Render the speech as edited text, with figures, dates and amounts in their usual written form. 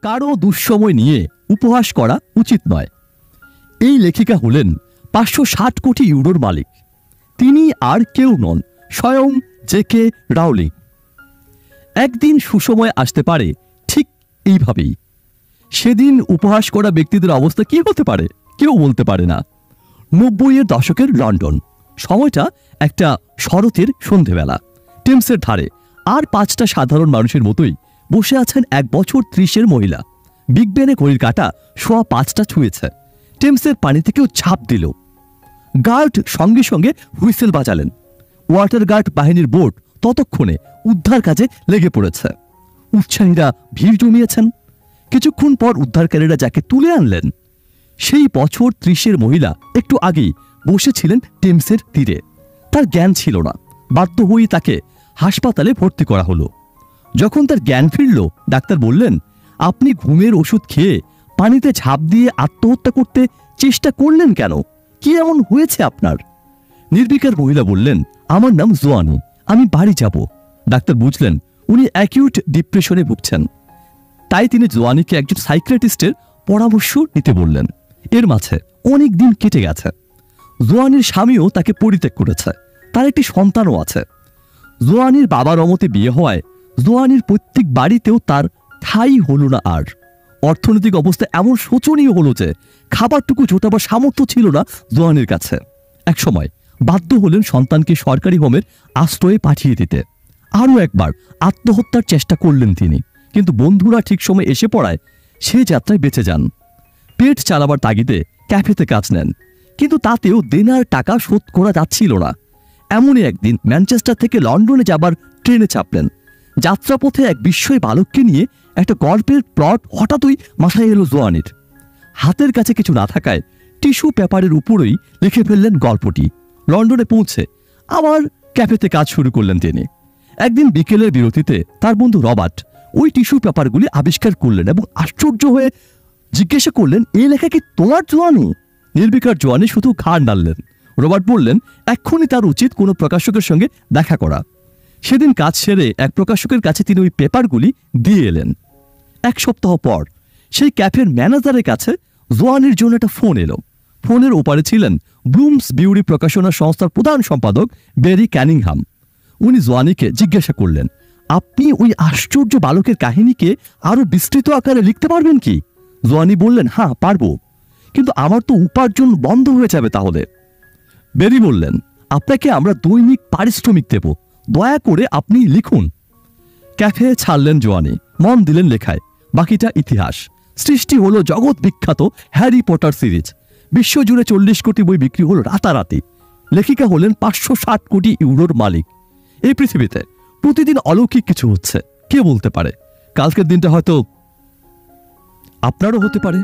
কারো দুঃসময় নিয়ে উপহাস করা উচিত নয়। এই লেখিকা হলেন 560 কোটি ইউরোর মালিক। তিনি আর কেউ নন, স্বয়ং জেকে রাউলিং। একদিন সুসময় আসতে পারে ঠিক এইভাবেই। সেদিন উপহাস করা ব্যক্তিদের অবস্থা কি হতে পারে কেউ বলতে পারে না। 90-এর দশকের লন্ডন। সময়টা একটা শরতের সন্ধেবেলা। টেমসের ধারে আর 5টা সাধারণ মানুষের মতোই বসে আছেন 1 বছর 30-এর মহিলা। বিগ বেনে ঘড়ির কাঁটা 5:15 ছুঁয়েছে। টেমসের পানি থেকেও ঝাঁপ দিল। গার্ড সঙ্গে সঙ্গে হুইসেল বাজালেন। ওয়াটার গার্ড বাহিনীর বোট ততক্ষণে উদ্ধার কাজে লেগে পড়েছে। উৎসাহীরা ভিড় জমিয়েছেন। কিছুক্ষণ পর উদ্ধারকারীরা যাকে তুলে আনলেন, সেই বছর 30-এর মহিলা একটু আগেই বসেছিলেন টেমসের তীরে। তার জ্ঞান ছিল না। বাধ্য হয়েই তাকে হাসপাতালে ভর্তি করা হলো। যখন তার জ্ঞান ফিরল, ডাক্তার বললেন, আপনি ঘুমের ওষুধ খেয়ে পানিতে ঝাঁপ দিয়ে আত্মহত্যা করতে চেষ্টা করলেন কেন? কি এমন হয়েছে আপনার? নির্বিকার মহিলা বললেন, আমার নাম জোয়ানি, আমি বাড়ি যাব। ডাক্তার বুঝলেন উনি অ্যাকিউট ডিপ্রেশনে ভুগছেন। তাই তিনি জোয়ানিকে একজন সাইকিয়াট্রিস্টের পরামর্শ নিতে বললেন। এর মাঝে অনেক দিন কেটে গেছে। জোয়ানির স্বামীও তাকে পরিত্যাগ করেছে। তার একটি সন্তানও আছে। জোয়ানির বাবার অমতে বিয়ে হওয়ায় জোয়ানির প্রত্যেক বাড়িতেও তার ঠাঁই হলো না আর। অর্থনৈতিক অবস্থা এমন শোচনীয় হলো যে খাবারটুকু জোটাবার সামর্থ্য ছিল না জোয়ানির কাছে। একসময় বাধ্য হলেন সন্তানকে সরকারি হোমের আশ্রয়ে পাঠিয়ে দিতে। আরও একবার আত্মহত্যার চেষ্টা করলেন তিনি, কিন্তু বন্ধুরা ঠিক সময় এসে পড়ায় সে যাত্রায় বেঁচে যান। পেট চালাবার তাগিদে ক্যাফেতে কাজ নেন, কিন্তু তাতেও দেনার টাকা শোধ করা যাচ্ছিল না। এমনই একদিন ম্যানচেস্টার থেকে লন্ডনে যাবার ট্রেনে চাপলেন। যাত্রাপথে এক বিস্ময় বালককে নিয়ে একটা গল্পের প্লট হঠাৎই মাথায় এলো জোয়ানির। হাতের কাছে কিছু না থাকায় টিস্যু পেপারের উপরেই লিখে ফেললেন গল্পটি। লন্ডনে পৌঁছে আবার ক্যাফেতে কাজ শুরু করলেন তিনি। একদিন বিকেলের বিরতিতে তার বন্ধু রবার্ট ওই টিস্যু পেপারগুলি আবিষ্কার করলেন এবং আশ্চর্য হয়ে জিজ্ঞাসা করলেন, এই লেখা কি তোমার জোয়ানি? নির্বিকার জোয়ানি শুধু ঘাড় নাড়লেন। রবার্ট বললেন, এক্ষুনি তার উচিত কোনো প্রকাশকের সঙ্গে দেখা করা। সেদিন কাজ সেরে এক প্রকাশকের কাছে তিনি ওই পেপারগুলি দিয়ে এলেন। 1 সপ্তাহ পর সেই ক্যাফের ম্যানেজারের কাছে জোয়ানির জন্য একটা ফোন এলো। ফোনের ওপারে ছিলেন ব্লুমস বিউরি প্রকাশনা সংস্থার প্রধান সম্পাদক বেরি ক্যানিংহাম। উনি জোয়ানিকে জিজ্ঞাসা করলেন, আপনি ওই আশ্চর্য বালকের কাহিনীকে আরো বিস্তৃত আকারে লিখতে পারবেন কি? জোয়ানি বললেন, হ্যাঁ পারবো, কিন্তু আমার তো উপার্জন বন্ধ হয়ে যাবে তাহলে। বেরি বললেন, আপনাকে আমরা দৈনিক পারিশ্রমিক দেব, দয়া করে আপনি লিখুন। ক্যাফে ছাড়লেন জোয়ানি, মন দিলেন লেখায়। বাকিটা ইতিহাস। সৃষ্টি হলো জগৎ বিখ্যাত হ্যারি পটার সিরিজ। বিশ্বজুড়ে 40 কোটি বই বিক্রি হলো রাতারাতি। লেখিকা হলেন 560 কোটি ইউরোর মালিক। এই পৃথিবীতে প্রতিদিন অলৌকিক কিছু হচ্ছে, কে বলতে পারে কালকের দিনটা হয়তো আপনারও হতে পারে।